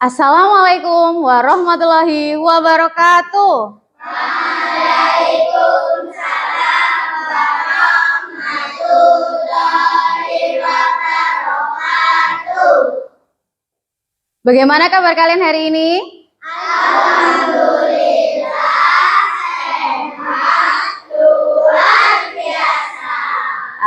Assalamualaikum warahmatullahi wabarakatuh. Waalaikumsalam warahmatullahi wabarakatuh. Bagaimana kabar kalian hari ini? Alhamdulillah sehat luar biasa.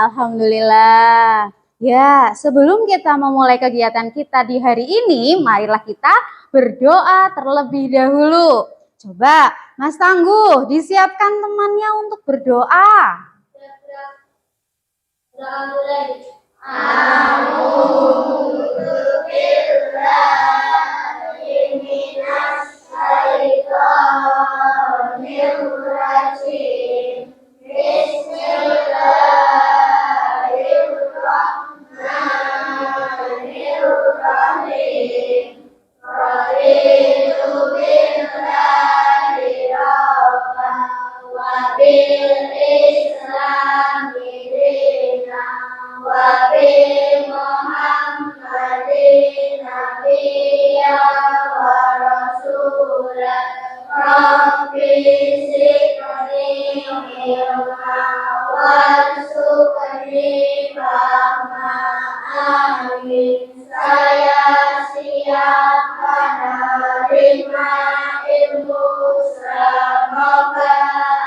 Alhamdulillah. Ya, sebelum kita memulai kegiatan kita di hari ini, marilah kita berdoa terlebih dahulu. Coba, Mas Tangguh, disiapkan temannya untuk berdoa. Saya siap menerima ilmu, semoga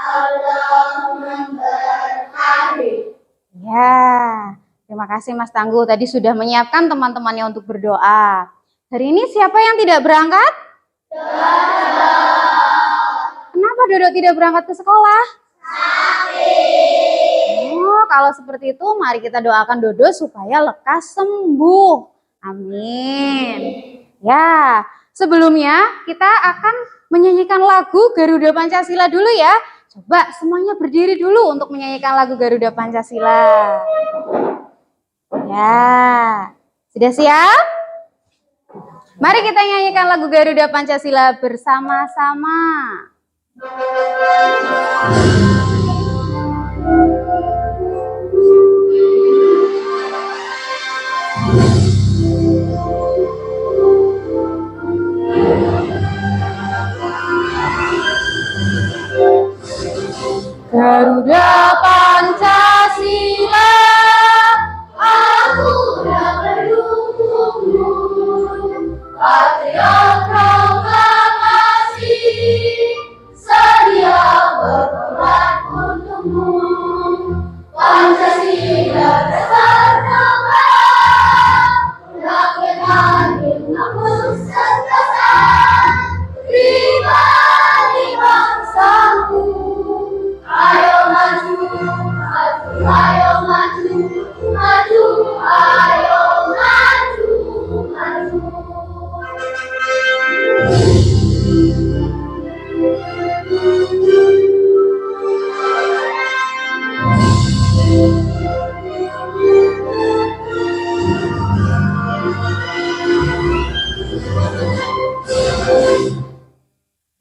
Allah memberkati. Ya, terima kasih Mas Tangguh. Tadi sudah menyiapkan teman-temannya untuk berdoa. Hari ini siapa yang tidak berangkat? Kenapa Dodo tidak berangkat ke sekolah? Oh, kalau seperti itu mari kita doakan Dodo supaya lekas sembuh. Amin. Ya, sebelumnya kita akan menyanyikan lagu Garuda Pancasila dulu ya. Coba semuanya berdiri dulu untuk menyanyikan lagu Garuda Pancasila. Ya, sudah siap? Mari kita nyanyikan lagu Garuda Pancasila bersama-sama. Garuda Pancasila, Aku mendukungmu, patriot proklamasi, sedia berkorban untukmu. Pancasila bersama, rakyat hidupmu sentosa, pribadi bangsaku. Ayo maju, maju, ayo maju, maju, ayo maju, maju.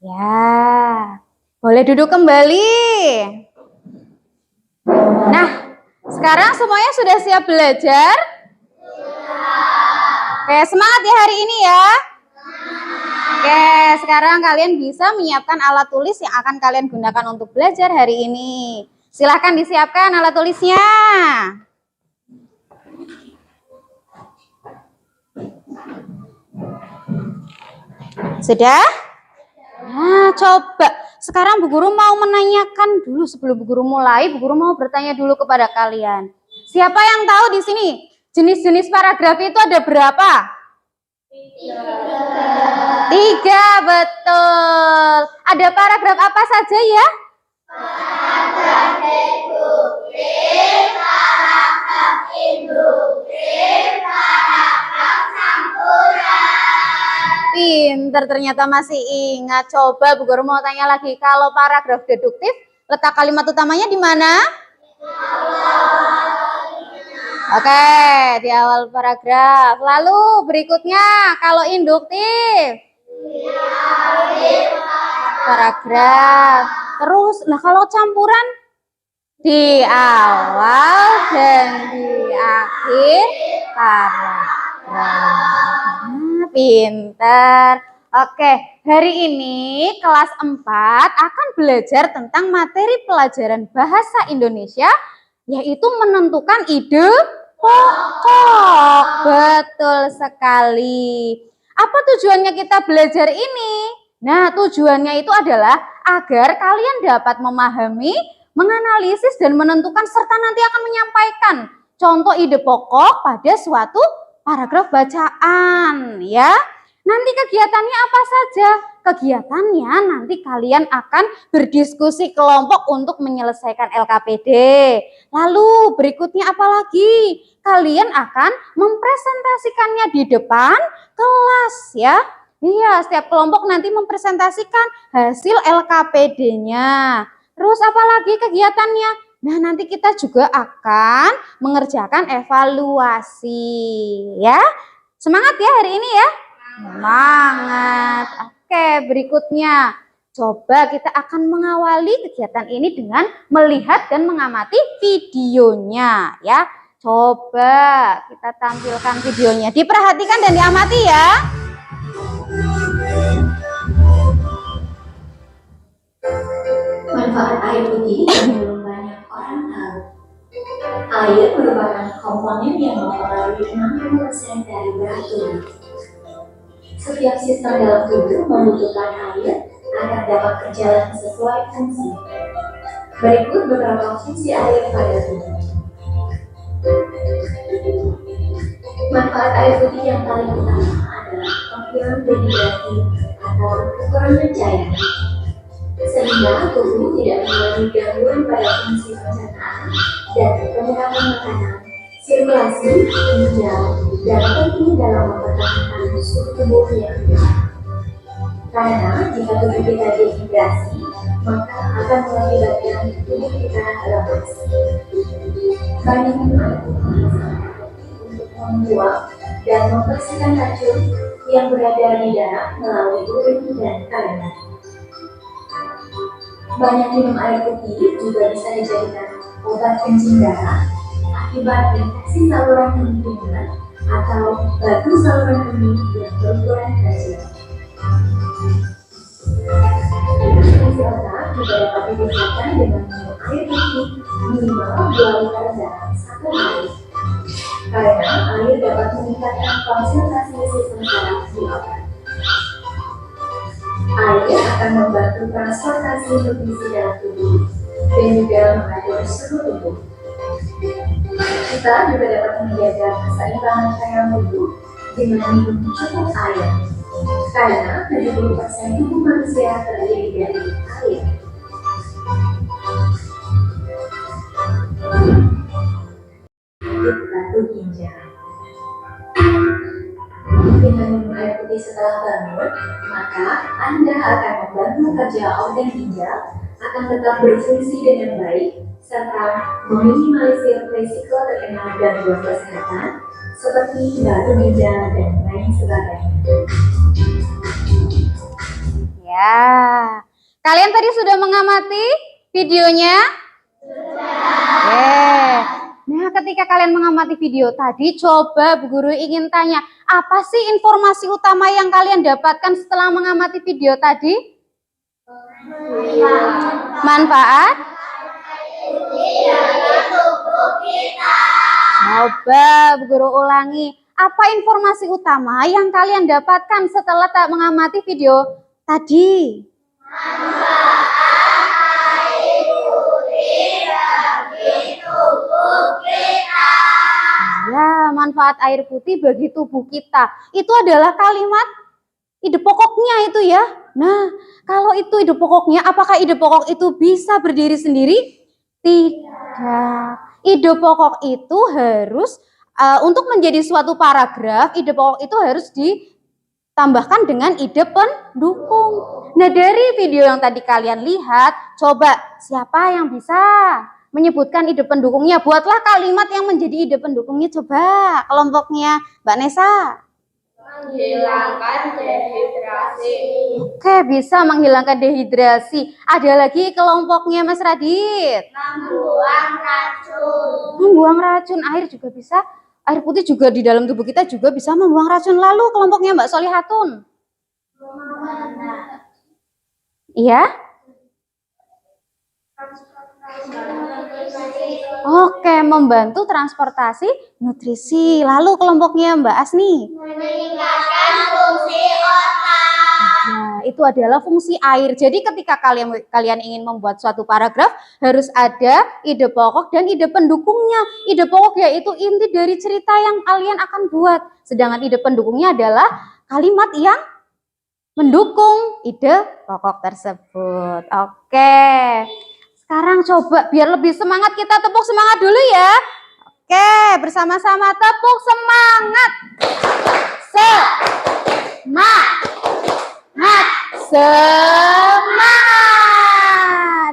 ya, boleh duduk kembali. Nah, sekarang semuanya sudah siap belajar? Oke, semangat ya hari ini ya. Oke, sekarang kalian bisa menyiapkan alat tulis yang akan kalian gunakan untuk belajar hari ini. Silahkan disiapkan alat tulisnya. Sudah? Nah, coba. Sekarang Bu Guru mau menanyakan dulu sebelum Bu Guru mulai. Bu Guru mau bertanya dulu kepada kalian. Siapa yang tahu di sini jenis-jenis paragraf itu ada berapa? 3, betul. Ada paragraf apa saja ya? Paragraf deduktif, paragraf induktif, paragraf campuran. Pinter, ternyata masih ingat. Coba Bu Guru mau tanya lagi. Kalau paragraf deduktif, letak kalimat utamanya di mana? Oke, di awal paragraf. Lalu berikutnya, kalau induktif? Paragraf. Terus, nah kalau campuran? Di awal dan di akhir paragraf. Pinter. Oke, hari ini kelas 4 akan belajar tentang materi pelajaran bahasa Indonesia, yaitu menentukan ide pokok. Betul sekali. Apa tujuannya kita belajar ini? Nah, tujuannya itu adalah agar kalian dapat memahami, menganalisis, dan menentukan serta nanti akan menyampaikan contoh ide pokok pada suatu paragraf bacaan, ya. Nanti kegiatannya apa saja? Kegiatannya nanti kalian akan berdiskusi kelompok untuk menyelesaikan LKPD. Lalu berikutnya apa lagi? Kalian akan mempresentasikannya di depan kelas, ya. Iya, setiap kelompok nanti mempresentasikan hasil LKPD-nya. Terus apa lagi kegiatannya? Nah, nanti kita juga akan mengerjakan evaluasi, ya. Semangat ya hari ini ya. Semangat. Oke, berikutnya. Coba kita akan mengawali kegiatan ini dengan melihat dan mengamati videonya, ya. Coba kita tampilkan videonya. Diperhatikan dan diamati ya. Manfaat air putih belum banyak orang tahu. Air merupakan komponen yang mempengaruhi 60% dari berat tubuh. Setiap sistem dalam tubuh membutuhkan air agar dapat berjalan sesuai fungsi. Berikut beberapa fungsi air pada tubuh. Manfaat air putih yang paling utama adalah penghilang dehidrasi atau kekurangan cairan, sehingga tubuh tidak mengalami gangguan pada fungsi pencernaan dan penyerapan makanan, sirkulasi, ginjal, dan penting dalam mempertahankan suhu tubuh yang sehat. Karena jika tubuh kita dehidrasi, maka akan mengakibatkan tubuh kita lemas. Banyak minum air putih untuk membuang dan membersihkan racun yang berada di darah melalui urin dan kalimat. Banyak minum air putih juga bisa dijadikan obat kencing darah akibat infeksi saluran kemih atau batu saluran kemih yang berukuran kecil. Fungsi otak juga dapat ditingkatkan dengan minum air putih minimal 2 liter dalam 1 hari. Karena air dapat meningkatkan konsentrasi sistem saraf di otak. Air akan membantu transportasi nutrisi dalam tubuh dan juga mengatur suhu tubuh. Kita juga dapat menjaga keseimbangan cairan tubuh dengan minum cukup air, karena 70% tubuh manusia terdiri dari air. Batu ginjal. Dengan minum air putih setelah bangun, maka Anda akan membantu kerja organ ginjal akan tetap berfungsi dengan baik serta meminimalisir risiko terkena gangguan kesehatan seperti batu ginjal dan lain sebagainya. Ya, kalian tadi sudah mengamati videonya? Sudah. Nah, ketika kalian mengamati video tadi, coba Bu Guru ingin tanya, apa sih informasi utama yang kalian dapatkan setelah mengamati video tadi? Manfaat? Coba Bu Guru ulangi, apa informasi utama yang kalian dapatkan setelah mengamati video tadi? Ya, manfaat air putih bagi tubuh kita. Itu adalah kalimat ide pokoknya itu ya. Nah, kalau itu ide pokoknya, apakah ide pokok itu bisa berdiri sendiri? Tidak. Ide pokok itu harus, untuk menjadi suatu paragraf, ide pokok itu harus ditambahkan dengan ide pendukung. Nah, dari video yang tadi kalian lihat, coba siapa yang bisa menyebutkan ide pendukungnya? Buatlah kalimat yang menjadi ide pendukungnya. Coba kelompoknya Mbak Nesa. Menghilangkan dehidrasi. Oke, bisa menghilangkan dehidrasi. Ada lagi kelompoknya Mas Radit. Membuang racun. Membuang racun. Air juga bisa air putih juga di dalam tubuh kita juga bisa membuang racun. Lalu kelompoknya Mbak Solihatun. Iya? Oke, membantu transportasi nutrisi. Lalu kelompoknya Mbak Asni. Meningkatkan fungsi otak. Nah, itu adalah fungsi air. Jadi ketika kalian ingin membuat suatu paragraf, harus ada ide pokok dan ide pendukungnya. Ide pokok yaitu inti dari cerita yang kalian akan buat. Sedangkan ide pendukungnya adalah kalimat yang mendukung ide pokok tersebut. Oke. Sekarang coba biar lebih semangat kita tepuk semangat dulu ya. Oke, bersama-sama tepuk semangat. Semangat.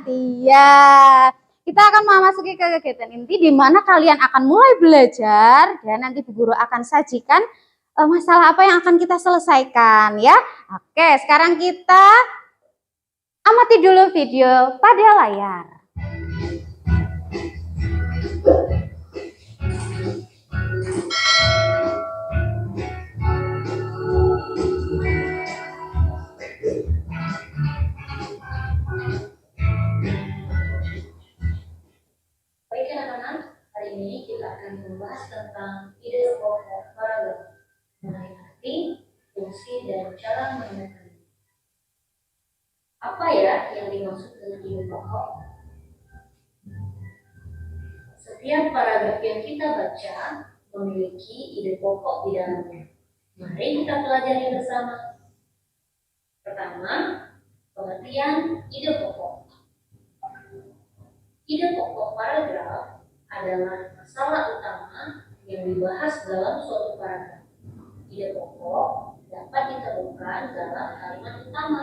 Iya. Kita akan memasuki ke kegiatan inti di mana kalian akan mulai belajar dan nanti Bu Guru akan sajikan masalah apa yang akan kita selesaikan ya. Oke, sekarang kita amati dulu video pada layar. Baik anak-anak, hari ini kita akan membahas tentang ide pokok paragraf mengenai arti, fungsi, dan cara menemukannya. Apa ya yang dimaksud dengan ide pokok? Setiap paragraf yang kita baca memiliki ide pokok di dalamnya. Mari kita pelajari bersama. Pertama, pengertian ide pokok. Ide pokok paragraf adalah masalah utama yang dibahas dalam suatu paragraf. Ide pokok dapat ditemukan dalam kalimat utama.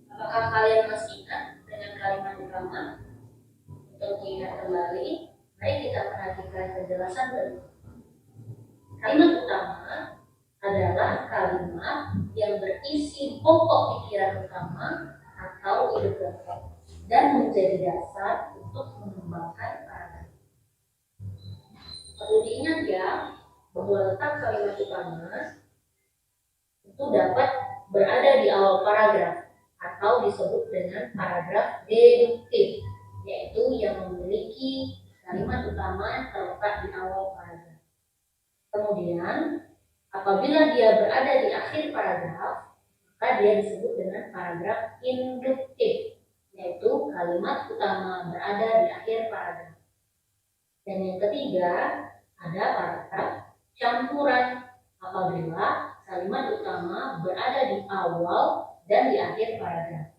Apakah kalian masih ingat dengan kalimat utama? Untuk mengingat kembali, mari kita perhatikan penjelasan berikut. Kalimat utama adalah kalimat yang berisi pokok pikiran utama atau ide pokok dan menjadi dasar untuk mengembangkan paragraf. Perlu diingat ya, bahwa letak kalimat utama itu dapat berada di awal paragraf atau disebut dengan paragraf deduktif, yaitu yang memiliki kalimat utama terletak di awal paragraf. Kemudian, apabila dia berada di akhir paragraf, maka dia disebut dengan paragraf induktif, yaitu kalimat utama berada di akhir paragraf. Dan yang ketiga, ada paragraf campuran, apabila kalimat utama berada di awal dan di akhir paragraf.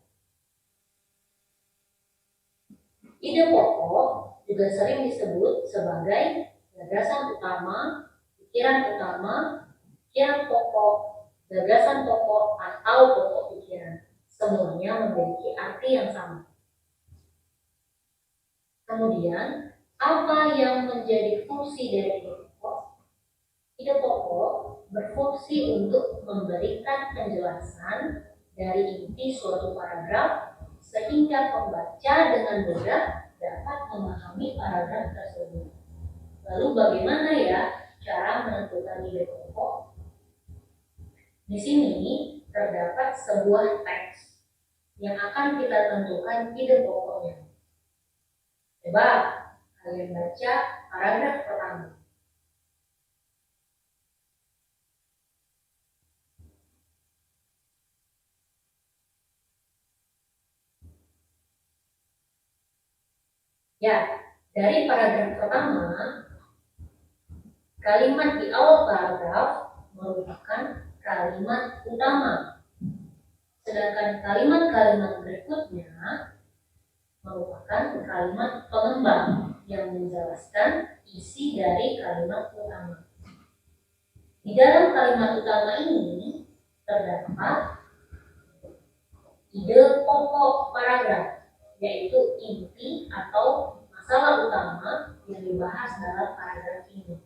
Ide pokok juga sering disebut sebagai gagasan utama, pikiran utama, pikiran pokok, gagasan pokok, atau pokok pikiran. Semuanya memiliki arti yang sama. Kemudian, apa yang menjadi fungsi dari ide pokok? Ide pokok berfungsi untuk memberikan penjelasan dari inti suatu paragraf sehingga pembaca dengan mudah dapat memahami paragraf tersebut. Lalu bagaimana ya cara menentukan ide pokok? Di sini terdapat sebuah teks yang akan kita tentukan ide pokoknya. Coba kalian baca paragraf pertama. Ya, dari paragraf pertama, kalimat di awal paragraf merupakan kalimat utama. Sedangkan kalimat-kalimat berikutnya merupakan kalimat pengembang yang menjelaskan isi dari kalimat utama. Di dalam kalimat utama ini terdapat ide pokok paragraf, yaitu inti atau masalah utama yang dibahas dalam paragraf ini.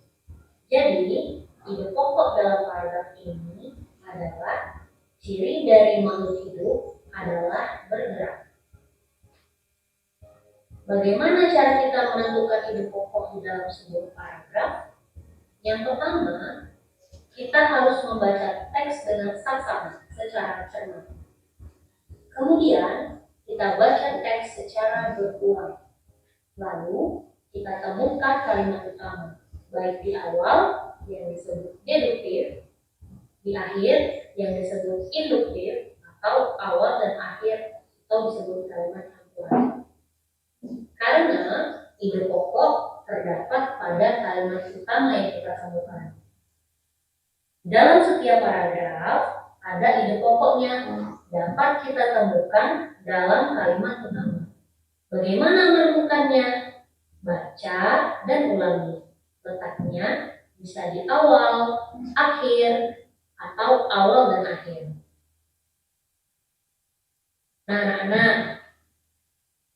Jadi, ide pokok dalam paragraf ini adalah ciri dari makhluk hidup adalah bergerak. Bagaimana cara kita menentukan ide pokok di dalam sebuah paragraf? Yang pertama, kita harus membaca teks dengan saksama secara cermat. Kemudian, kita baca teks secara berulang. Lalu, kita temukan kalimat utama, baik di awal yang disebut deduktif, di akhir yang disebut induktif, atau awal dan akhir atau disebut kalimat campuran. Karena ide pokok terdapat pada kalimat utama yang kita temukan. Dalam setiap paragraf ada ide pokoknya dapat kita temukan dalam kalimat utama. Bagaimana menemukannya? Baca dan ulangi. Letaknya bisa di awal, akhir, atau awal dan akhir. Nah, anak-anak,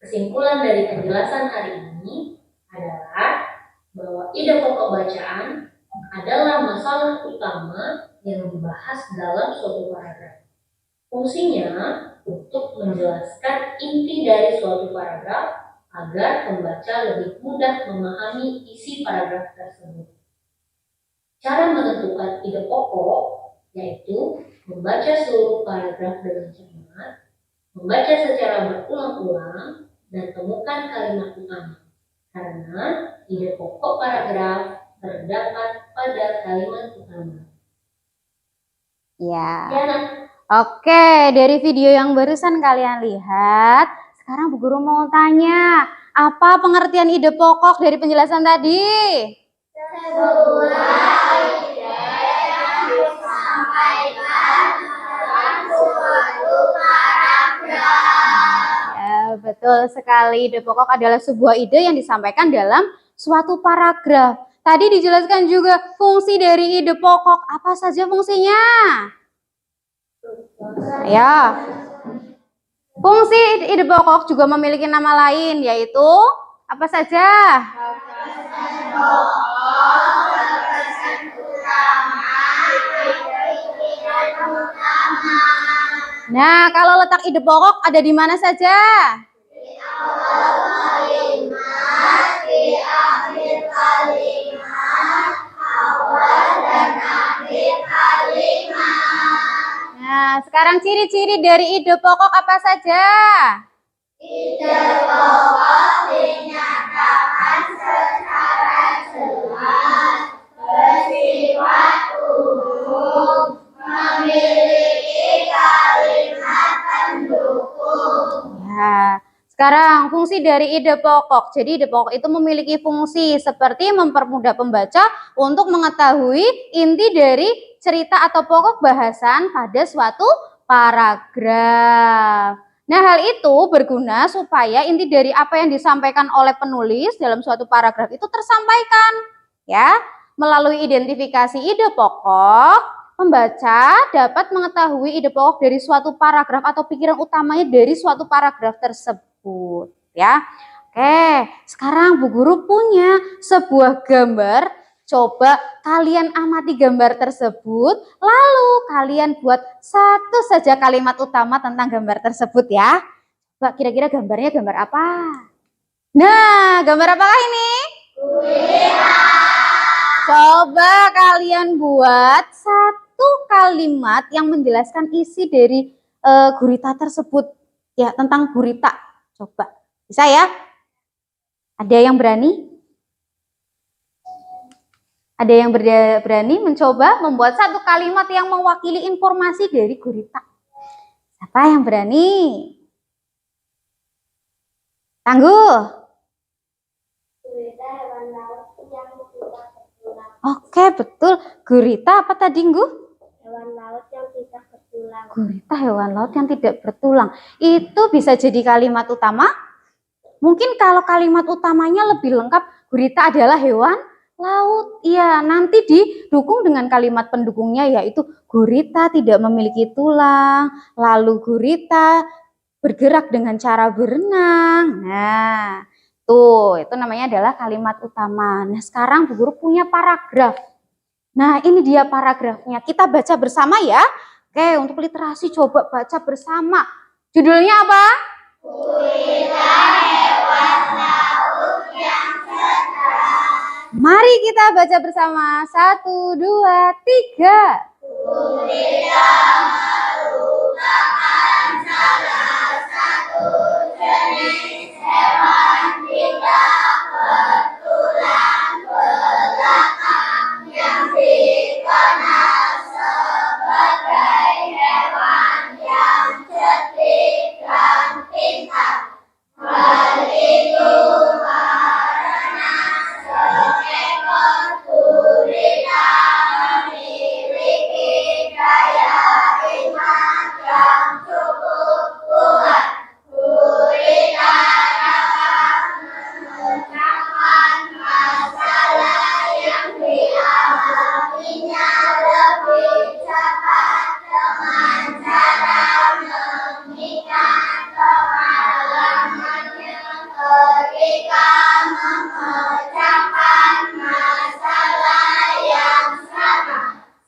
kesimpulan dari penjelasan hari ini adalah bahwa ide pokok bacaan adalah masalah utama yang dibahas dalam suatu paragraf. Fungsinya untuk menjelaskan inti dari suatu paragraf agar pembaca lebih mudah memahami isi paragraf tersebut. Cara menentukan ide pokok yaitu membaca seluruh paragraf dengan cermat, membaca secara berulang-ulang, dan temukan kalimat utama. Karena ide pokok paragraf terdapat pada kalimat utama. Ya. Ya, Nak. Oke, dari video yang barusan kalian lihat, sekarang Bu Guru mau tanya, apa pengertian ide pokok dari penjelasan tadi? Sebuah ide yang disampaikan dalam suatu paragraf. Ya, betul sekali. Ide pokok adalah sebuah ide yang disampaikan dalam suatu paragraf. Tadi dijelaskan juga fungsi dari ide pokok. Apa saja fungsinya? Ya. Fungsi ide pokok juga memiliki nama lain, yaitu apa saja? Nah, kalau letak ide pokok ada di mana saja? Di awal kalimat, di akhir kalimat, awal dan akhir kalimat. Nah, sekarang ciri-ciri dari ide pokok apa saja? Ide pokok dinyatakan secara jelas, bersifat umum, memiliki kalimat pendukung. Ya, sekarang fungsi dari ide pokok. Jadi ide pokok itu memiliki fungsi seperti mempermudah pembaca untuk mengetahui inti dari cerita atau pokok bahasan pada suatu paragraf. Nah, hal itu berguna supaya inti dari apa yang disampaikan oleh penulis dalam suatu paragraf itu tersampaikan. Ya, melalui identifikasi ide pokok, pembaca dapat mengetahui ide pokok dari suatu paragraf atau pikiran utamanya dari suatu paragraf tersebut. Ya, oke. Sekarang Bu Guru punya sebuah gambar. Coba kalian amati gambar tersebut, lalu kalian buat satu saja kalimat utama tentang gambar tersebut ya. Coba kira-kira gambarnya gambar apa? Nah, gambar apakah ini? Gurita. Coba kalian buat satu kalimat yang menjelaskan isi dari gurita tersebut. Ya, tentang gurita. Coba, bisa ya? Ada yang berani? Ada yang berani mencoba membuat satu kalimat yang mewakili informasi dari gurita. Siapa yang berani? Tangguh. Gurita hewan laut yang tidak bertulang. Oke, betul. Gurita apa tadi, Nggu? Hewan laut yang tidak bertulang. Gurita hewan laut yang tidak bertulang. Itu bisa jadi kalimat utama. Mungkin kalau kalimat utamanya lebih lengkap, gurita adalah hewan laut. Iya, nanti didukung dengan kalimat pendukungnya yaitu gurita tidak memiliki tulang, lalu gurita bergerak dengan cara berenang. Nah, tuh, itu namanya adalah kalimat utama. Nah, sekarang Bu Guru punya paragraf. Nah, ini dia paragrafnya. Kita baca bersama ya. Oke, untuk literasi coba baca bersama. Judulnya apa? Gurita hewan laut yang cerdas. Mari kita baca bersama. 1, 2, 3. Gurita merupakan salah satu jenis hewan tidak bertulang belakang yang dikenal sebagai hewan yang cerdik dan pintar. Hal itu karena seekor gurita memiliki daya ingat yang cukup kuat. Gurita dapat memecahkan masalah yang dialaminya lebih cepat dengan cara mengingat pengalamannya ketika memecahkan masalah yang sama.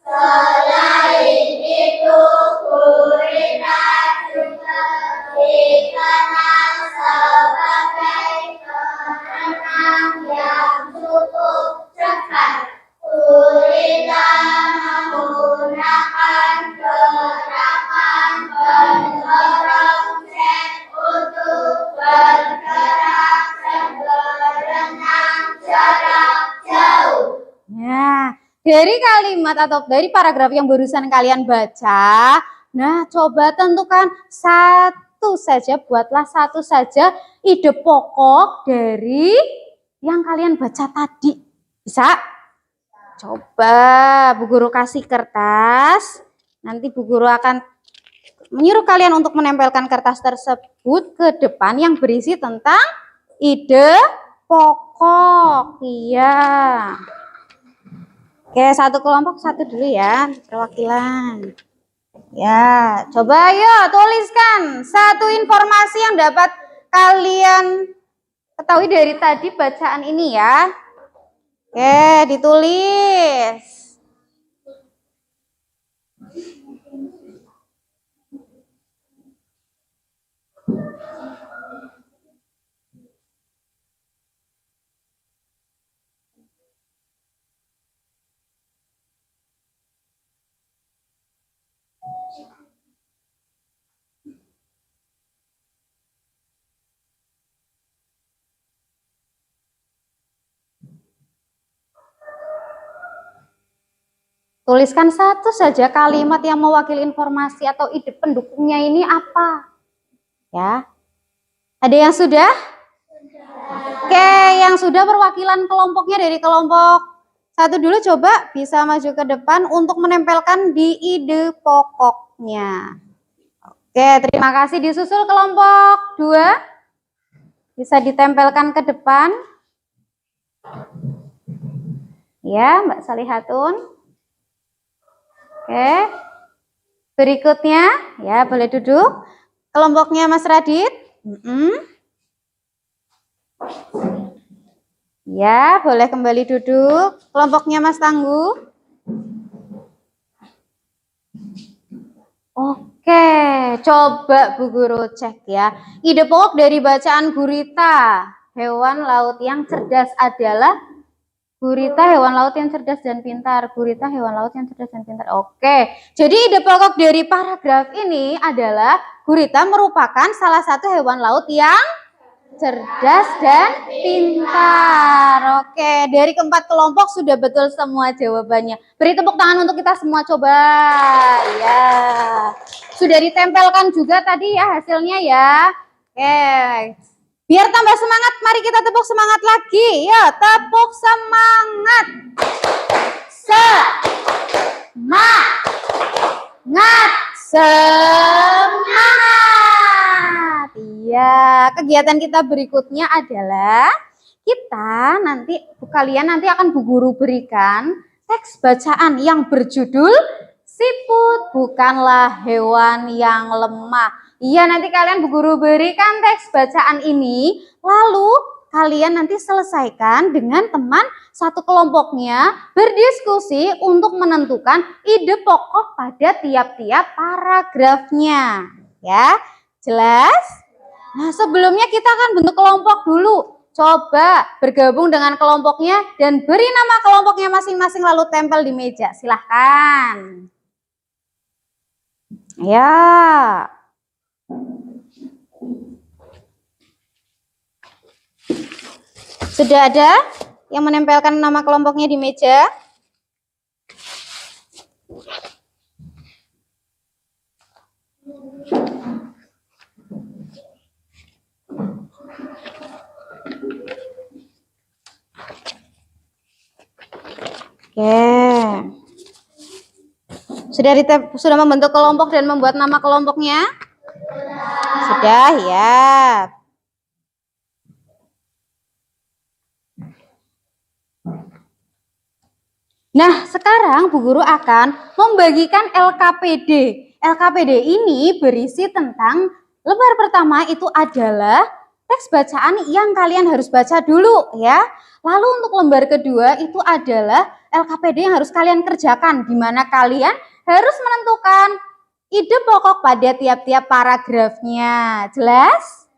Selain itu, gurita juga dikenal sebagai perenang yang cukup cepat. Gurita menggunakan gerakan pendorong jet untuk bergerak dan berenang jarak jauh. Ya, dari kalimat atau dari paragraf yang barusan kalian baca, nah coba tentukan satu saja, buatlah satu saja ide pokok dari yang kalian baca tadi. Bisa? Coba Bu Guru kasih kertas, nanti Bu Guru akan menyuruh kalian untuk menempelkan kertas tersebut ke depan yang berisi tentang ide pokok. Iya. Oke, satu kelompok satu dulu ya, perwakilan. Ya, coba ayo tuliskan satu informasi yang dapat kalian ketahui dari tadi bacaan ini ya. Oke, ditulis. Tuliskan satu saja kalimat yang mewakili informasi atau ide pendukungnya ini apa. Ya. Ada yang sudah? Oke, yang sudah perwakilan kelompoknya dari kelompok satu dulu coba bisa maju ke depan untuk menempelkan di ide pokoknya. Oke, terima kasih. Disusul kelompok 2. Bisa ditempelkan ke depan. Ya, Mbak Salihatun. Oke, berikutnya ya boleh duduk. Kelompoknya Mas Radit. Ya, boleh kembali duduk. Kelompoknya Mas Tangguh. Oke, coba Bu Guru cek ya. Ide pokok dari bacaan gurita, hewan laut yang cerdas adalah gurita hewan laut yang cerdas dan pintar. Gurita hewan laut yang cerdas dan pintar. Oke, jadi ide pokok dari paragraf ini adalah gurita merupakan salah satu hewan laut yang cerdas dan pintar. Oke, dari keempat kelompok sudah betul semua jawabannya. Beri tepuk tangan untuk kita semua coba. Ya, sudah ditempelkan juga tadi ya hasilnya ya. Oke. Biar tambah semangat, mari kita tepuk semangat lagi. Ya, tepuk semangat. Semangat. Iya, kegiatan kita berikutnya adalah kalian nanti akan Bu Guru berikan teks bacaan yang berjudul Siput bukanlah hewan yang lemah. Iya, nanti kalian Bu Guru berikan teks bacaan ini, lalu kalian nanti selesaikan dengan teman satu kelompoknya berdiskusi untuk menentukan ide pokok pada tiap-tiap paragrafnya. Ya, jelas? Nah, sebelumnya kita akan bentuk kelompok dulu. coba bergabung dengan kelompoknya dan beri nama kelompoknya masing-masing lalu tempel di meja. Silahkan. Ya. Sudah ada yang menempelkan nama kelompoknya di meja? Oke. Sudah membentuk kelompok dan membuat nama kelompoknya? Sudah, ya. Nah, sekarang Bu Guru akan membagikan LKPD. LKPD ini berisi tentang lembar pertama itu adalah teks bacaan yang kalian harus baca dulu ya. Lalu untuk lembar kedua itu adalah LKPD yang harus kalian kerjakan, di mana kalian harus menentukan ide pokok pada tiap-tiap paragrafnya. Jelas?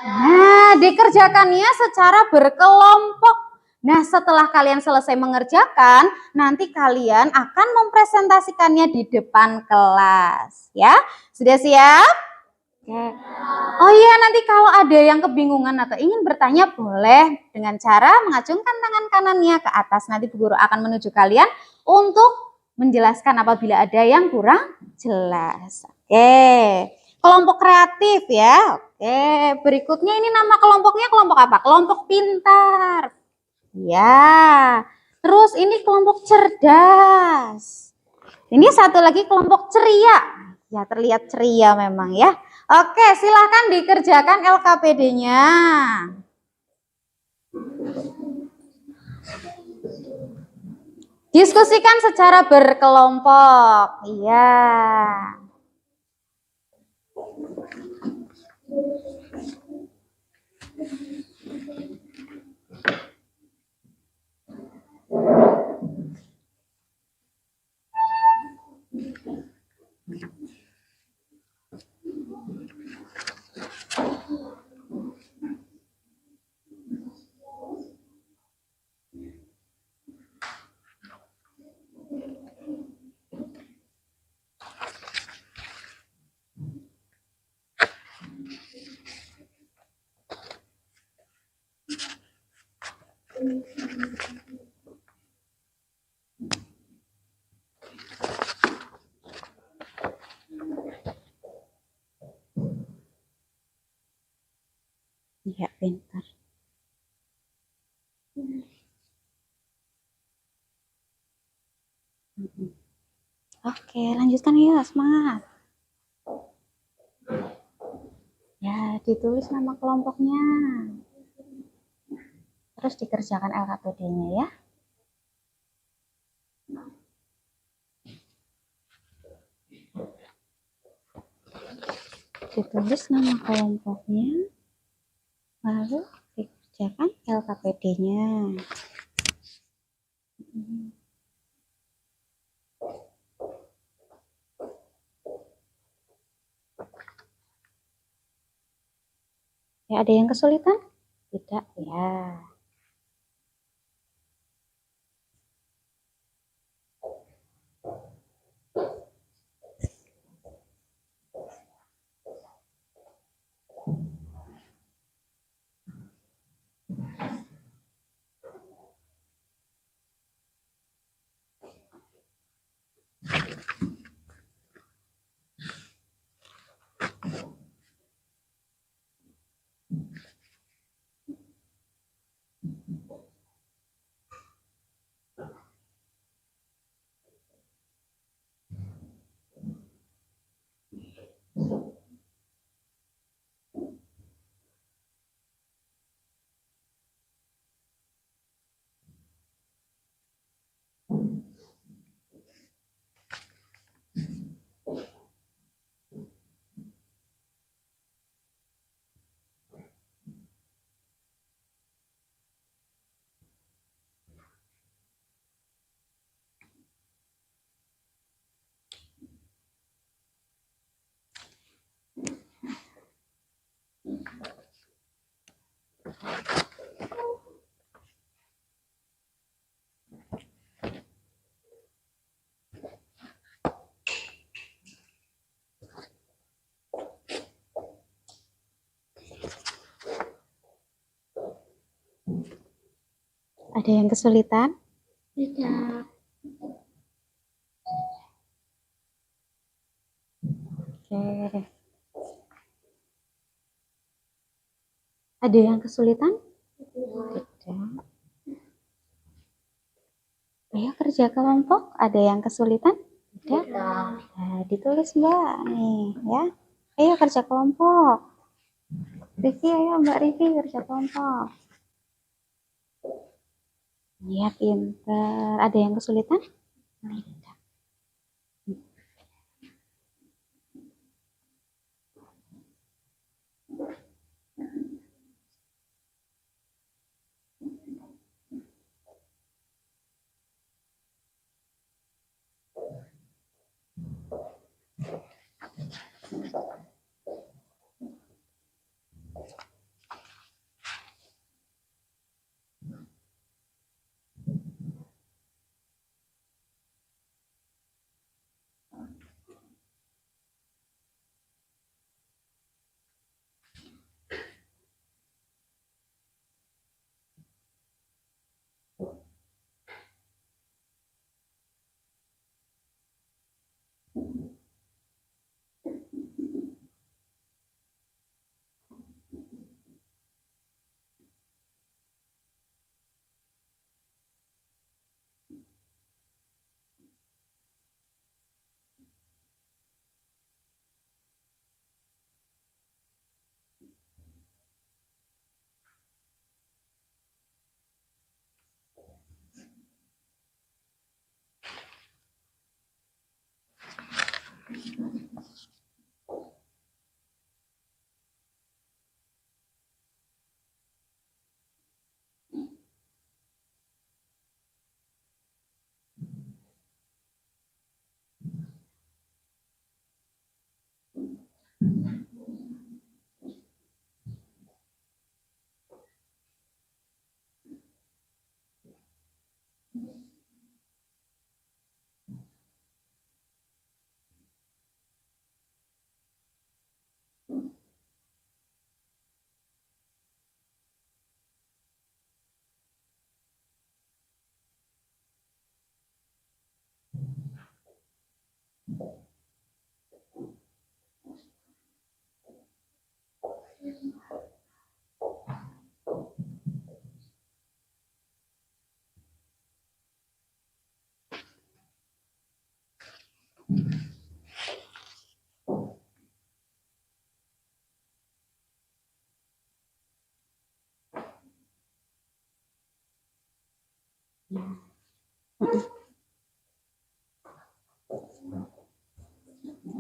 Nah, dikerjakannya secara berkelompok. Nah, setelah kalian selesai mengerjakan, nanti kalian akan mempresentasikannya di depan kelas. Ya, sudah siap? Oke. Oh iya, nanti kalau ada yang kebingungan atau ingin bertanya, boleh dengan cara mengacungkan tangan kanannya ke atas. Nanti Bu Guru akan menuju kalian untuk menjelaskan apabila ada yang kurang jelas. Oke, kelompok kreatif ya. Oke, berikutnya ini nama kelompoknya kelompok apa? Kelompok pintar. Ya, terus ini kelompok cerdas. Ini satu lagi kelompok ceria. Ya, terlihat ceria memang ya. Oke, silahkan dikerjakan LKPD-nya. Diskusikan secara berkelompok. Iya. Ya, pintar. Oke, lanjutkan ya, semangat. Ya, ditulis nama kelompoknya. Terus dikerjakan LKPD-nya ya. Ditulis nama kelompoknya, lalu dikerjakan LKPD-nya. Ya, ada yang kesulitan? Tidak ya. Ada yang kesulitan? Tidak. Oke. Ada yang kesulitan? Tidak. Ayo kerja kelompok. Ada yang kesulitan? Tidak. Nah, ditulis Mbak nih ya. Ayo kerja kelompok. Riki, ayo Mbak Riki kerja kelompok. Iya pinter. Ada yang kesulitan? Tidak.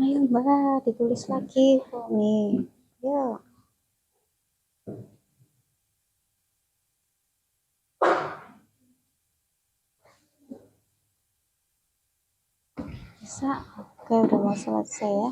Ayo Mbak, ditulis lagi kok nih. Yuk. Bisa? Oke, udah mau selesai ya.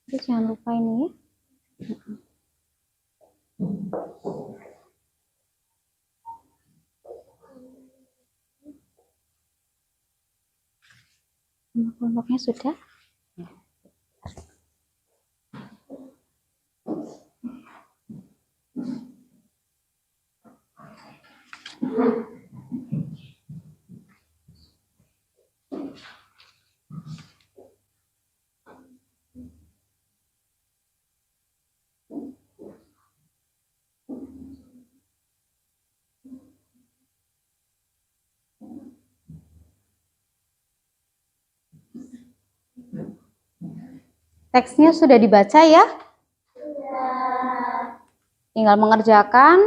Terus jangan lupa ini ya. Kelompoknya sudah? Teksnya sudah dibaca ya? Tinggal mengerjakan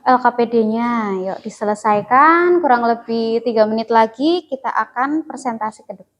LKPD-nya. Yuk diselesaikan, kurang lebih 3 menit lagi kita akan presentasi ke depan.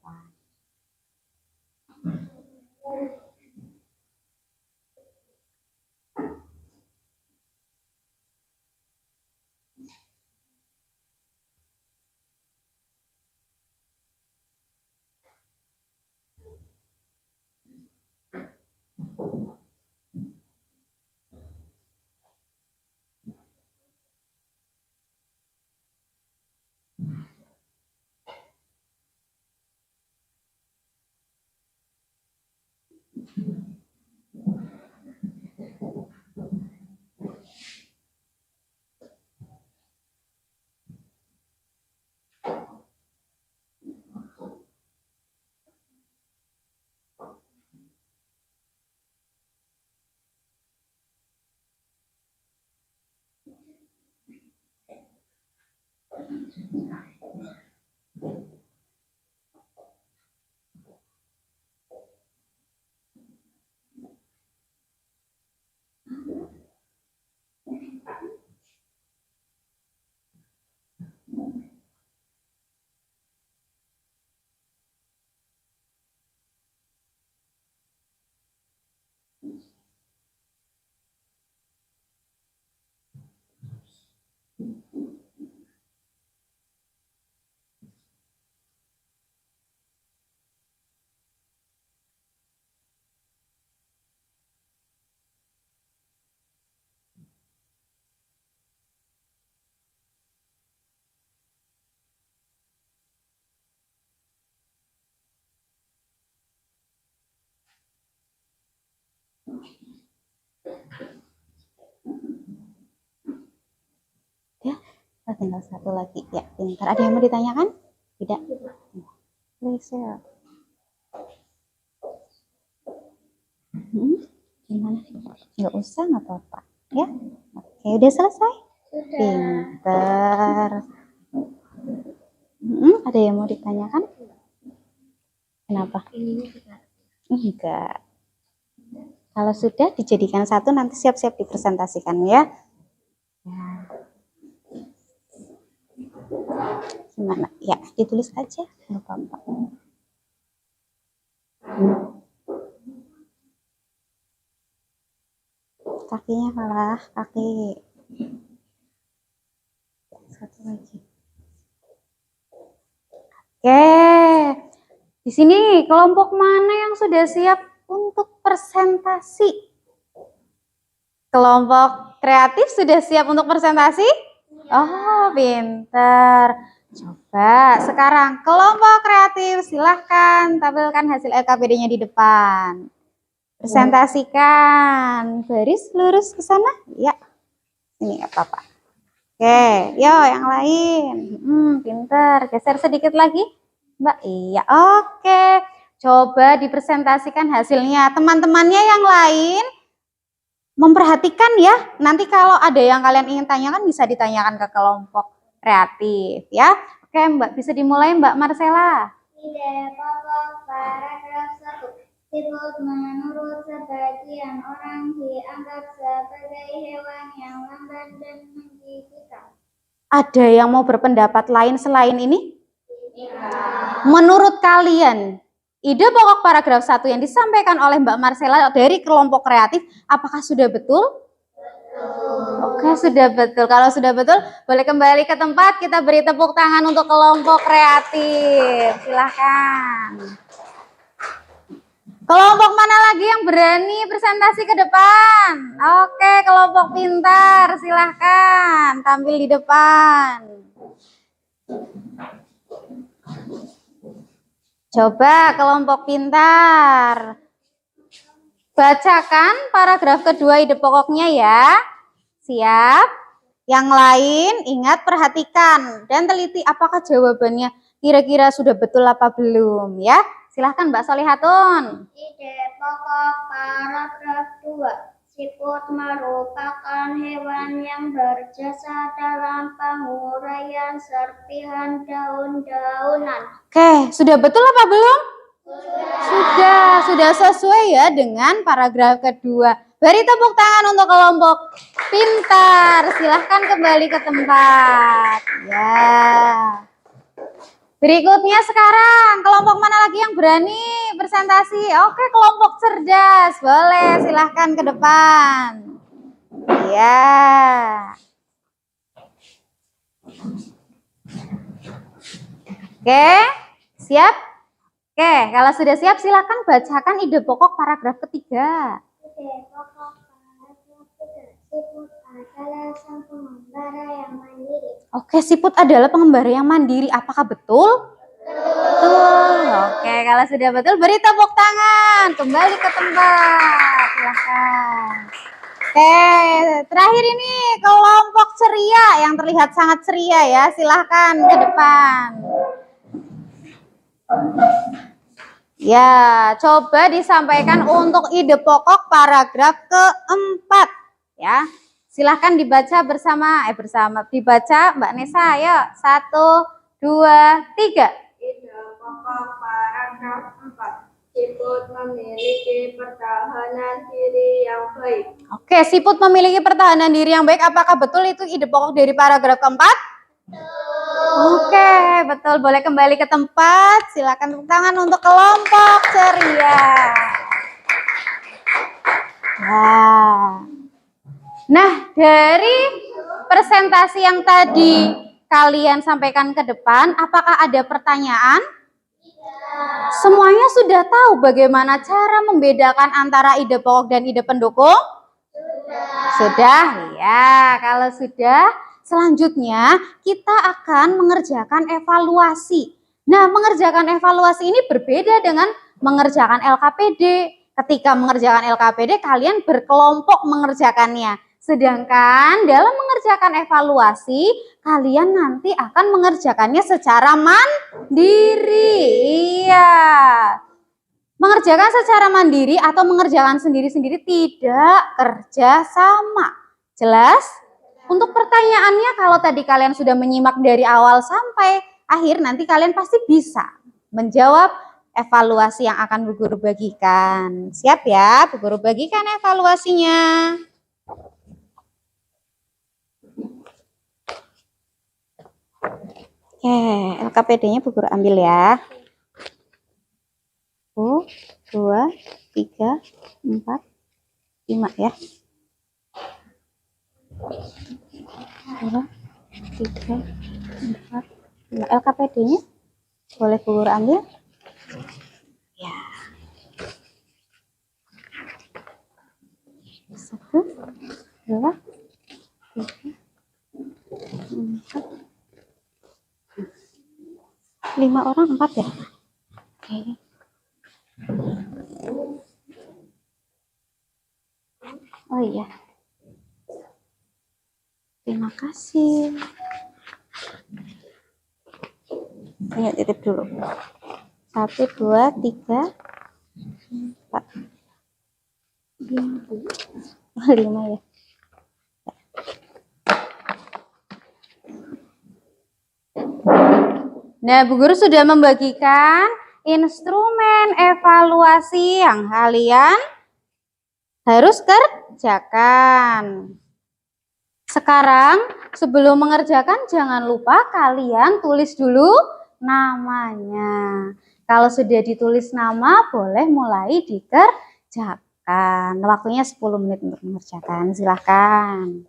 Ya, tinggal satu lagi. Ya, pintar. Ada yang mau ditanyakan? Tidak? Please, ya. Gimana? Nggak usah, nggak apa-apa. Ya? Oke, udah selesai? Pintar. Ada yang mau ditanyakan? Kenapa? Enggak. Kalau sudah dijadikan satu, nanti siap-siap dipresentasikan ya. Gimana? Ya, ditulis aja, nggak apa-apa. Kakinya kalah, kaki. Satu lagi. Oke, di sini kelompok mana yang sudah siap untuk presentasi? Kelompok kreatif sudah siap untuk presentasi? Oh, pinter. Coba sekarang kelompok kreatif silahkan tampilkan hasil LKPD-nya di depan. Presentasikan. Baris lurus ke sana? Ya. Ini nggak apa-apa. Oke, yo yang lain. Pinter. Geser sedikit lagi, Mbak. Iya, oke. Coba dipresentasikan hasilnya. Teman-temannya yang lain memperhatikan ya. Nanti kalau ada yang kalian ingin tanyakan bisa ditanyakan ke kelompok kreatif ya. Oke, Mbak, bisa dimulai Mbak Marcella. Ide pokok paragraf 1. Siput menurut sebagian orang dianggap sebagai hewan yang lambat dan menjijikan. Ada yang mau berpendapat lain selain ini? Menurut kalian, ide pokok paragraf 1 yang disampaikan oleh Mbak Marcella dari kelompok kreatif, apakah sudah betul? Oke, sudah betul. Kalau sudah betul, boleh kembali ke tempat. Kita beri tepuk tangan untuk kelompok kreatif. Silahkan. Kelompok mana lagi yang berani presentasi ke depan? Oke, kelompok pintar. Silahkan tampil di depan. Coba kelompok pintar. Bacakan paragraf kedua ide pokoknya ya. Siap? Yang lain ingat perhatikan dan teliti apakah jawabannya kira-kira sudah betul apa belum ya. Silahkan Mbak Solihatun. Ide pokok paragraf 2. Siput merupakan hewan yang berjasa dalam penguraian serpihan daun-daunan. Oke, sudah betul apa belum? Sudah sesuai ya dengan paragraf kedua. Beri tepuk tangan untuk kelompok pintar. Silahkan kembali ke tempat. Ya. Berikutnya sekarang, kelompok mana lagi yang berani presentasi? Oke, kelompok cerdas. Boleh, silahkan ke depan. Ya. Oke, siap? Oke, kalau sudah siap silahkan bacakan ide pokok paragraf ketiga. Ide pokok paragraf 3. Siput adalah sang pengembara yang mandiri. Oke, siput adalah pengembara yang mandiri. Apakah betul? Betul. Oke, Oke, kalau sudah betul beri tepuk tangan. Kembali ke tempat. Silahkan. Oke, terakhir ini kelompok ceria yang terlihat sangat ceria ya. Silahkan ke depan. Ya, coba disampaikan untuk ide pokok paragraf keempat. Ya, silahkan dibaca dibaca Mbak Nesa. Ayo, 1, 2, 3. Ide pokok paragraf 4. Siput memiliki pertahanan diri yang baik. Oke, siput memiliki pertahanan diri yang baik. Apakah betul itu ide pokok dari paragraf keempat? Oke, betul. Boleh kembali ke tempat. Silakan tepuk tangan untuk kelompok ceria. Nah, dari presentasi yang tadi kalian sampaikan ke depan, apakah ada pertanyaan? Semuanya sudah tahu bagaimana cara membedakan antara ide pokok dan ide pendukung? Sudah, ya. Kalau sudah, selanjutnya kita akan mengerjakan evaluasi. Nah, mengerjakan evaluasi ini berbeda dengan mengerjakan LKPD. Ketika mengerjakan LKPD, kalian berkelompok mengerjakannya. Sedangkan dalam mengerjakan evaluasi, kalian nanti akan mengerjakannya secara mandiri. Iya. Mengerjakan secara mandiri atau mengerjakan sendiri-sendiri tidak kerja sama. Jelas? Untuk pertanyaannya, kalau tadi kalian sudah menyimak dari awal sampai akhir, nanti kalian pasti bisa menjawab evaluasi yang akan Bu Guru bagikan. Siap ya, Bu Guru bagikan evaluasinya. Oke, LKPD-nya Bu Guru ambil ya. 1, 2, 3, 4, 5 ya. 2, 3, 4, 5. LKPD-nya boleh Bu Guru ambil? Ya. 1, 2, 3, 4, 5 orang 4 ya. Oke. Oh iya. Terima kasih. Ayo titip dulu. 1, 2, 3, 4. 5 ya. Nah, Bu Guru sudah membagikan instrumen evaluasi yang kalian harus kerjakan. Sekarang, sebelum mengerjakan, jangan lupa kalian tulis dulu namanya. Kalau sudah ditulis nama, boleh mulai dikerjakan. Waktunya 10 menit untuk mengerjakan. Silahkan.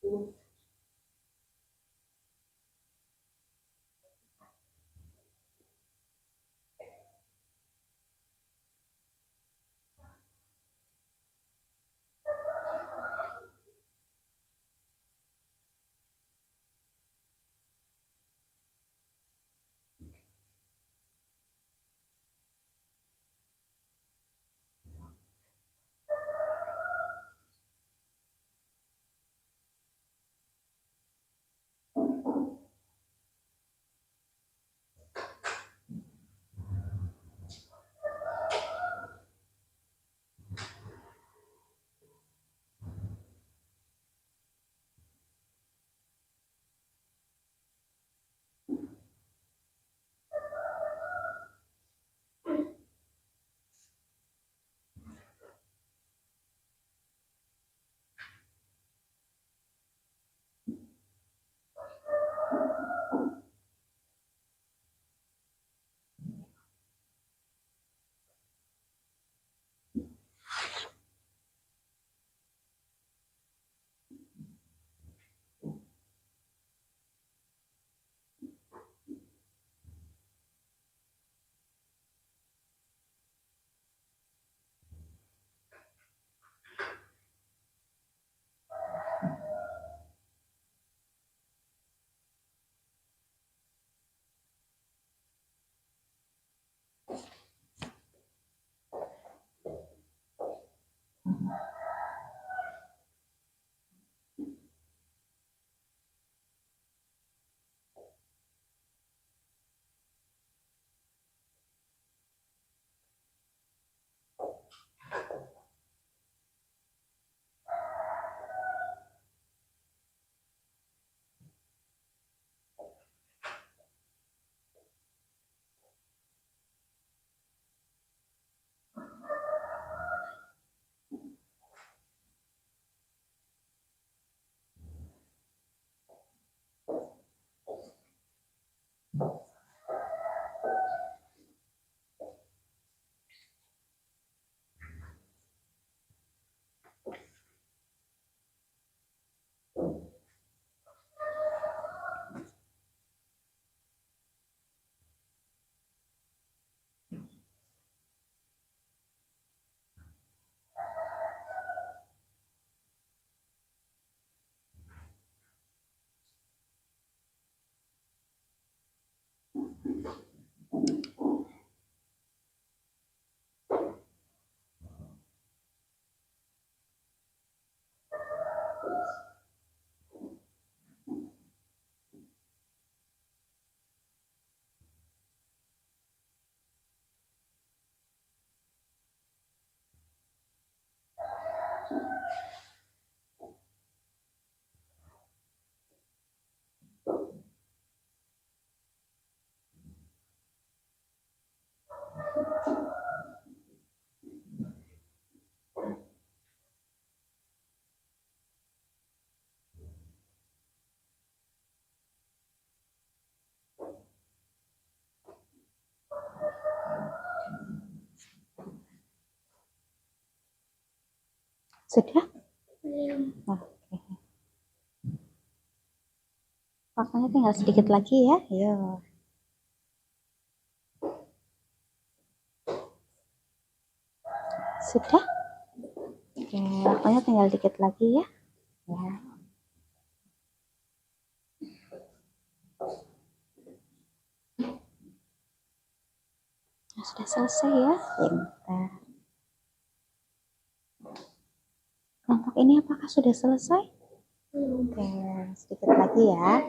itu. Sudah? Belum. Oke. Waktunya tinggal sedikit lagi ya. Yo. Sudah? Oke, waktunya tinggal dikit lagi ya. Ya. Nah, sudah selesai ya. Pintar. Kelompok ini apakah sudah selesai? Belum. Oke, sedikit lagi ya.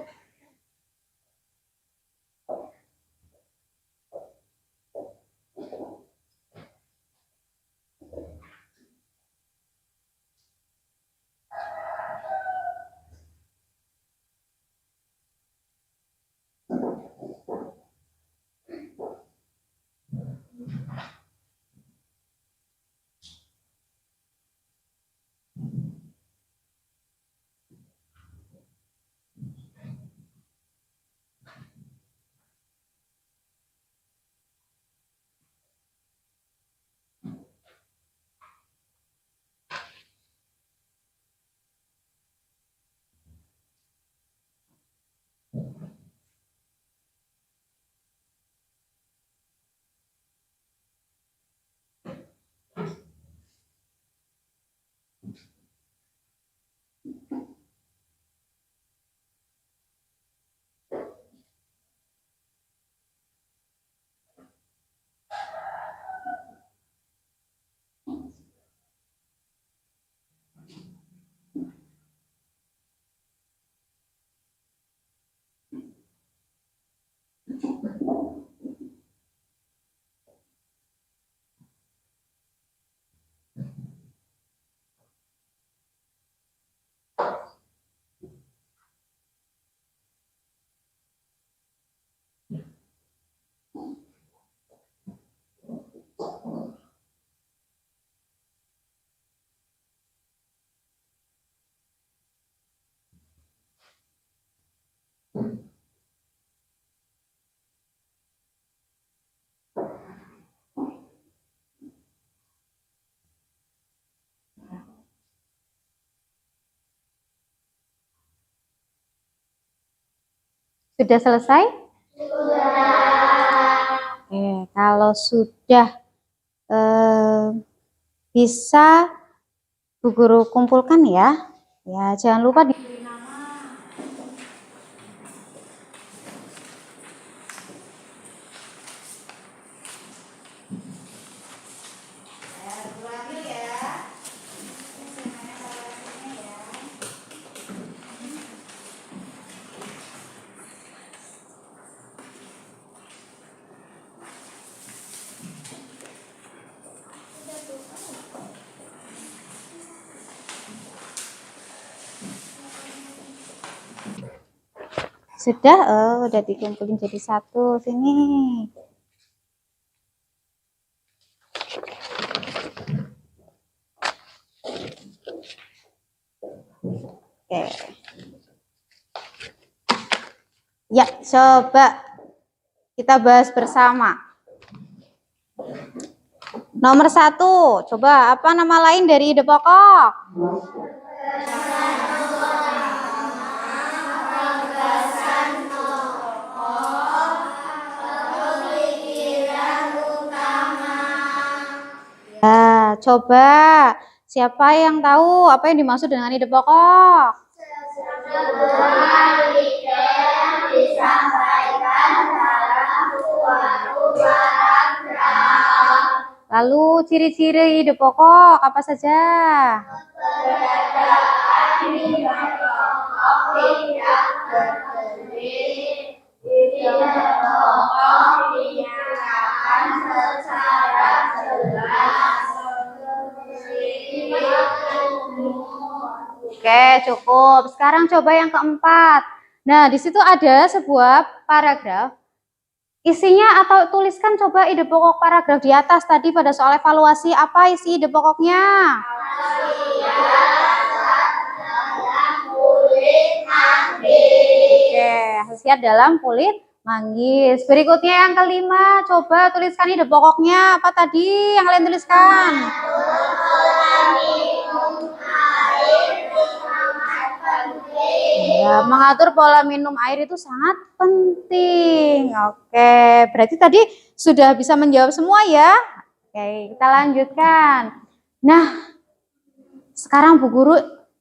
Sudah selesai? Oke, kalau sudah bisa Bu Guru kumpulkan ya. Ya, jangan lupa diberi nama. Ya, Bu ambil ya. Sudah, udah dikumpulin jadi satu sini. Oke. Ya, coba kita bahas bersama. Nomor 1, coba apa nama lain dari ide pokok? Ya, coba siapa yang tahu apa yang dimaksud dengan ide pokok? Lalu ciri-ciri ide pokok apa saja? Oke, cukup. Sekarang coba yang keempat. Nah, di situ ada sebuah paragraf. Isinya atau tuliskan coba ide pokok paragraf di atas tadi pada soal evaluasi. Apa isi ide pokoknya? Oke, khasiat dalam kulit manggis. Berikutnya yang kelima, coba tuliskan ide pokoknya. Apa tadi yang kalian tuliskan? Ya, mengatur pola minum air itu sangat penting. Oke, berarti tadi sudah bisa menjawab semua ya. Oke, kita lanjutkan. Nah, sekarang Bu Guru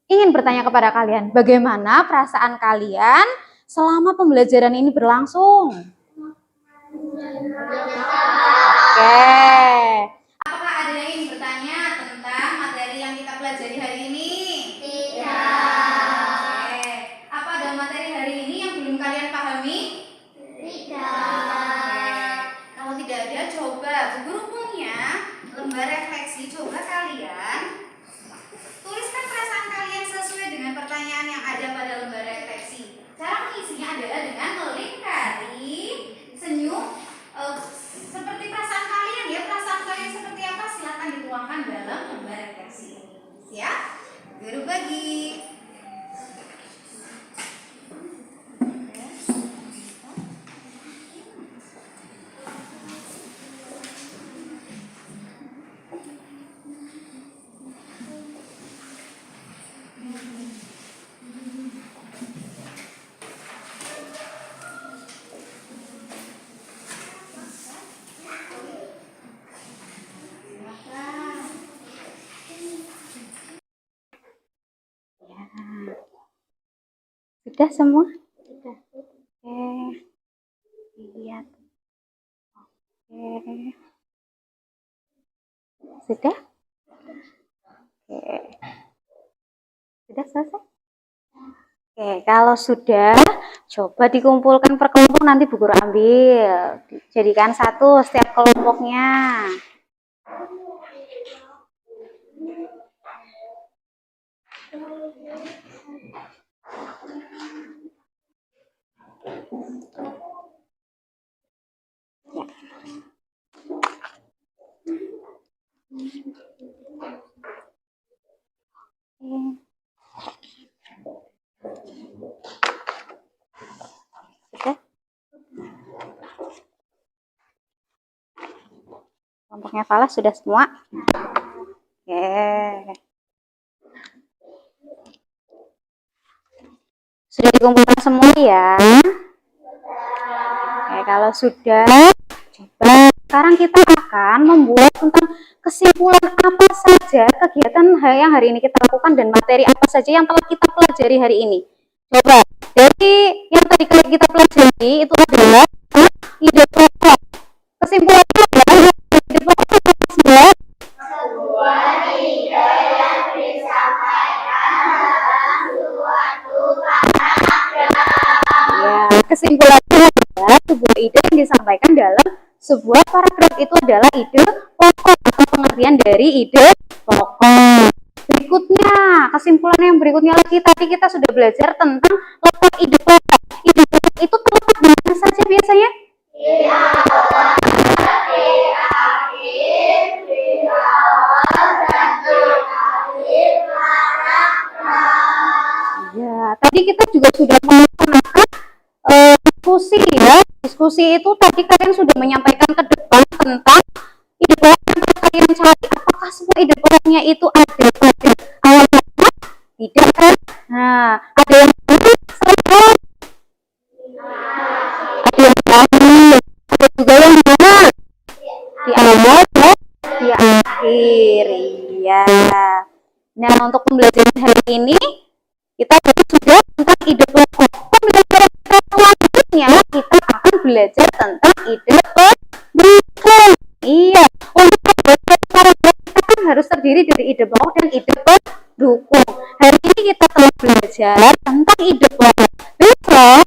ingin bertanya kepada kalian, bagaimana perasaan kalian selama pembelajaran ini berlangsung? Oke. Apakah ada yang ingin bertanya tentang materi yang kita pelajari hari ini? Tidak. Oke. Apa ada materi hari ini yang belum kalian pahami? Tidak. Kalau tidak ada, coba Bu Guru punya lembar refleksi. Coba kalian tuliskan perasaan kalian sesuai dengan pertanyaan yang ada pada lembar refleksi. Cara mengisinya adalah dengan melingkari senyum. Seperti perasaan kalian ya, perasaan kalian seperti apa silakan dituangkan dalam lembar refleksi ini. Siap? Guru bagi. Sudah semua? Sudah. Oke. Lihat. Oke. Sudah? Oke. Sudah selesai? Oke, kalau sudah, coba dikumpulkan per kelompok, nanti Bu Guru ambil. Jadikan satu setiap kelompoknya. Sudah? Kelompoknya Falah sudah semua? Oke. Sudah dikumpulkan semua ya? kalau sudah, coba sekarang kita akan membuat tentang kesimpulan apa saja kegiatan yang hari ini kita lakukan dan materi apa saja yang telah kita pelajari hari ini. Coba, dari yang tadi kita pelajari itu adalah ide pokok. Kesimpulannya adalah ide pokok apa sebuah? Sebuah ide yang disampaikan dalam suatu paragraf. Ya, kesimpulannya adalah sebuah ide yang disampaikan dalam sebuah paragraf itu adalah ide pokok atau pengertian dari ide pokok. Berikutnya, kesimpulan yang berikutnya lagi, tadi kita sudah belajar tentang letak ide pokok. Ide pokok itu terletak di mana saja biasanya? Di awal, di akhir, di awal, dan di akhir paragraf. Ya, tadi kita juga sudah melaksanakan diskusi ya. Diskusi itu tadi kalian sudah menyampaikan ke depan tentang ide pokok yang perlu kalian cari. Apakah semua ide pokoknya itu ada pada awal paragraf? Tidak kan? Nah, ada yang selesai, ada yang terakhir, ada juga yang di mana? Di awal dan di akhir. Iya. Nah, untuk pembelajaran hari ini kita tadi sudah tentang ide pokok. Pembelajaran kita selanjutnya kita akan belajar tentang ide pendukung. Iya, untuk pembelajaran paragraf kita kan harus terdiri dari ide pokok dan ide pendukung. Hari ini kita telah belajar tentang ide pokok. Besok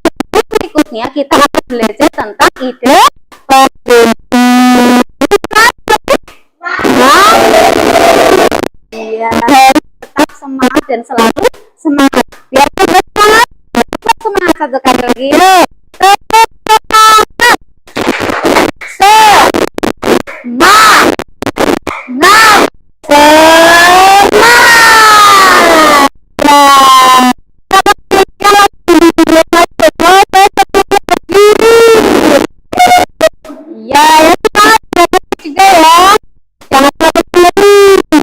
berikutnya kita akan belajar tentang ide pendukung. Iya, tetap semangat dan selalu semangat. Biar tetap semangat, tetap semangat satu kali lagi. Yuk, tetap semangat. Semangat. Ya, ya semangat juga ya. Jangan terlalu berlebihan.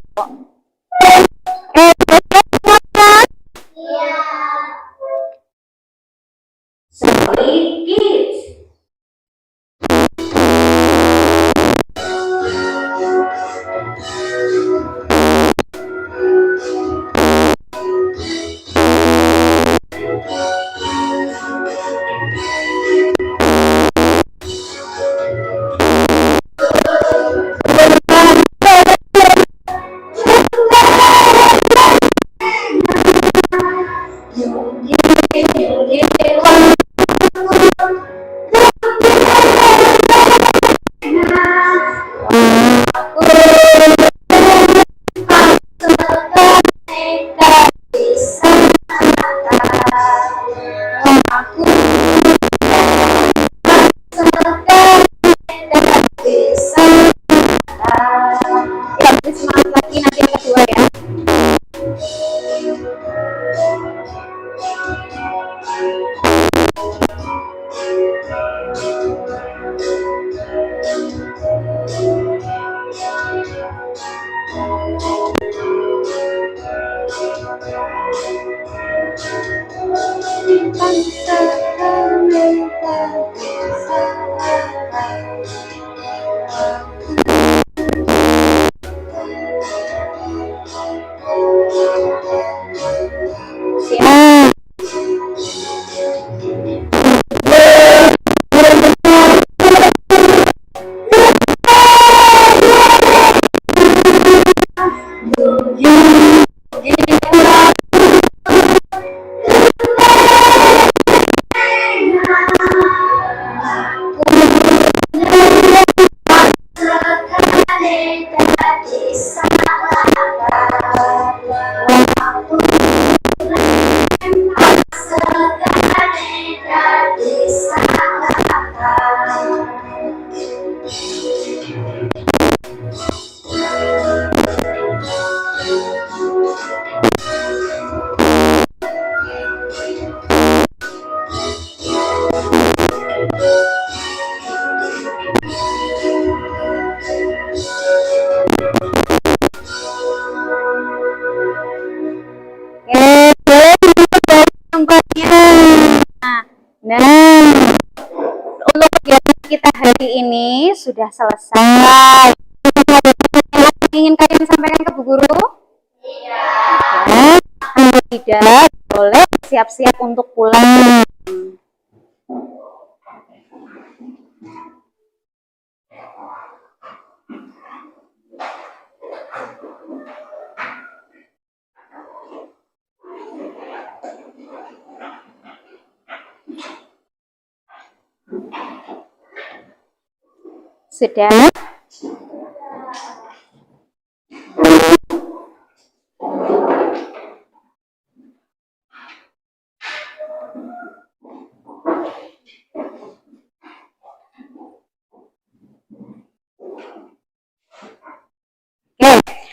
Story Kids. Semangat lagi nanti yang kedua ya. Siap. Nah, untuk kegiatan hari ini sudah selesai. Ingin kalian sampaikan ke Bu Guru? Tidak. Kalau tidak, boleh siap-siap untuk pulang. Sudah?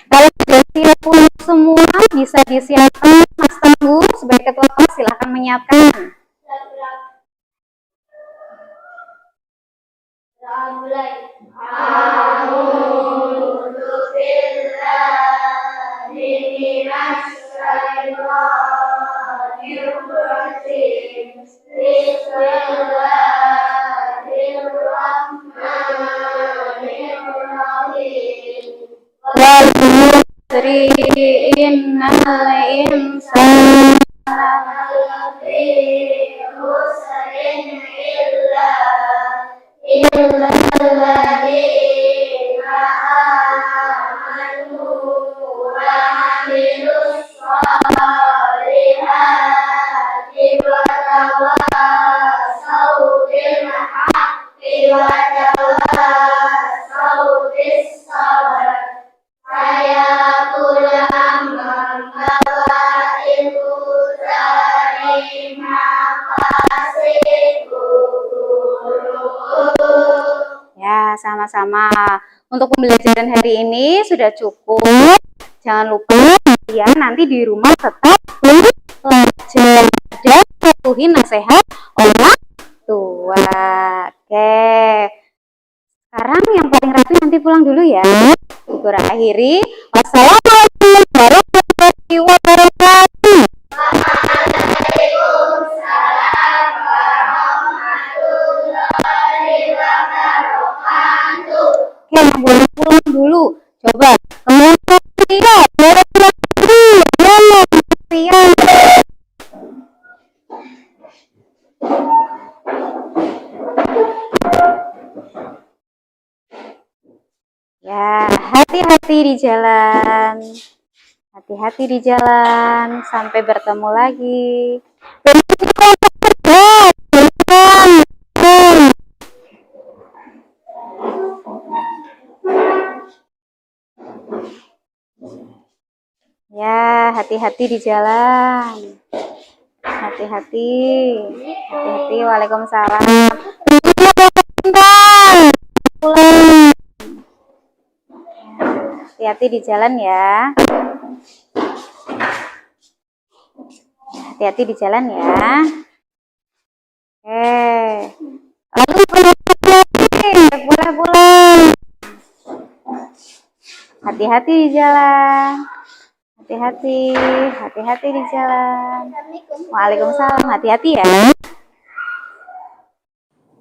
Kalau sudah siap pulang semua, bisa disiapkan. Mas Tangguh sebagai ketua kelas silahkan menyiapkan. Innal insana ya, sama-sama. Untuk pembelajaran hari ini sudah cukup. Jangan lupa kalian nanti di rumah tetap belajar dan patuhi nasihat orang tua. Oke. Sekarang yang paling rapi nanti pulang dulu ya. Ibu akhiri. Wassalamualaikum warahmatullahi wabarakatuh. Oke, yang boleh pulang dulu. Coba. Siap. Ya, hati-hati di jalan. Hati-hati di jalan. Sampai bertemu lagi. Ya, hati-hati di jalan. Hati-hati. Hati-hati. Waalaikumsalam. Hati-hati di jalan ya. Hati-hati di jalan ya. Lalu boleh pulang. Hati-hati di jalan. Hati-hati, hati-hati di jalan. Waalaikumsalam, hati-hati ya.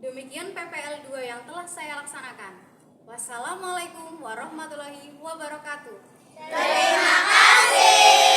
Demikian PPL 2 yang telah saya laksanakan. Wassalamualaikum warahmatullahi wabarakatuh. Terima kasih.